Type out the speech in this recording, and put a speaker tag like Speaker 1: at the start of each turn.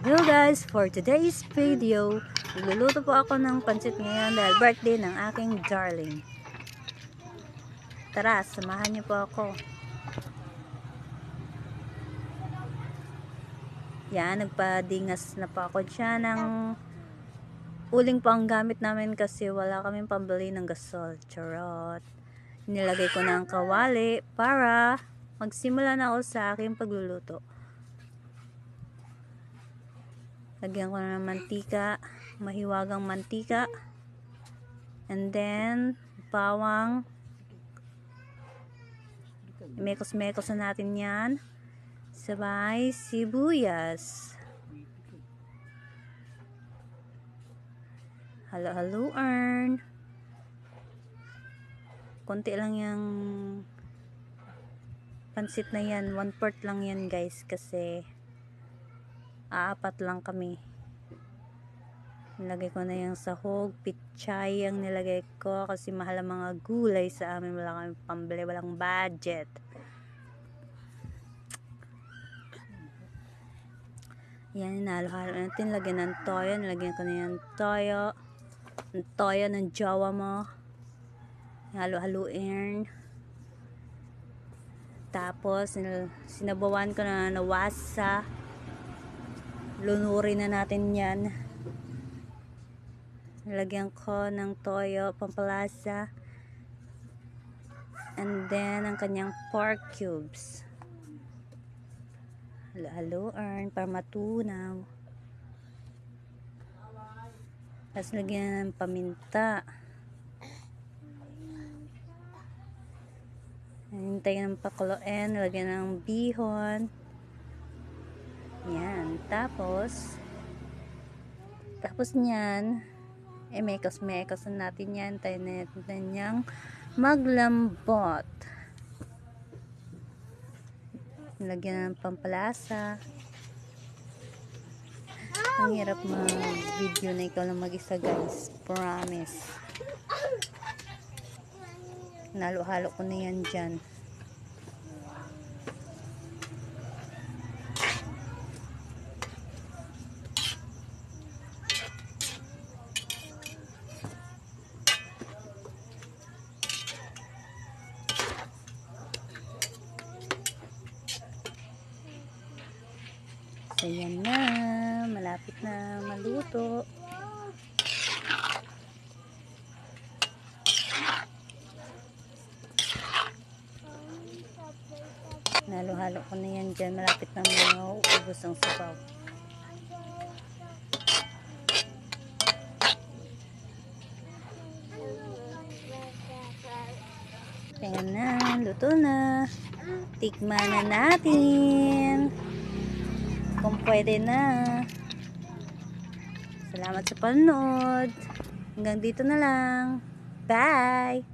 Speaker 1: Hello guys, for today's video, nagluluto po ako ng pancit ngayon dahil birthday ng aking darling. Tara, samahan niyo po ako. Yan, nagpadingas na po ako dyan ng uling po ang gamit namin kasi wala kaming pambili ng gasol. Charot. Nilagay ko na ang kawali para magsimula na ako sa aking pagluluto. Lagyan ko na ng mantika, mahiwagang mantika, and then bawang. Mekos-mekos na natin yan. Sabay sibuyas. Halo-haloan. Konti lang yung pansit na yan. 1/4 lang yan guys kasi apat lang kami. Nilagay ko na yung sahog, pichay ang nilagay ko kasi mahal ang mga gulay sa amin. Wala kami pambili, walang budget. Yan, hinalo-halo natin. Lagyan ng toyo. Nilagyan ko na yung toyo. Ang toyo ng jowa mo. Halo-haluin. Tapos, sinabawan ko na nawasa. Lunurin na natin yan. Lagyan ko ng toyo, pampalasa. And then, ang kanyang pork cubes. Halo-haloan para matunaw. Tapos lagyan ng paminta. Hintayin ng pakuloen. Lagyan ng bihon. Yan. Tapos niyan, mekos-mekos natin yan. Tayo natin niyang maglambot. Lagyan ng pampalasa. Ang hirap mag-video na ikaw lang mag-isa guys. Promise. Nalo-halo ko na yan dyan. So yan na, malapit na maluto. Nalo-halo ko na yan dyan, malapit na mauubos ang sabaw. Ayan na, luto na. Tikman na natin. Kung pwede na. Salamat sa panonood. Hanggang dito na lang. Bye!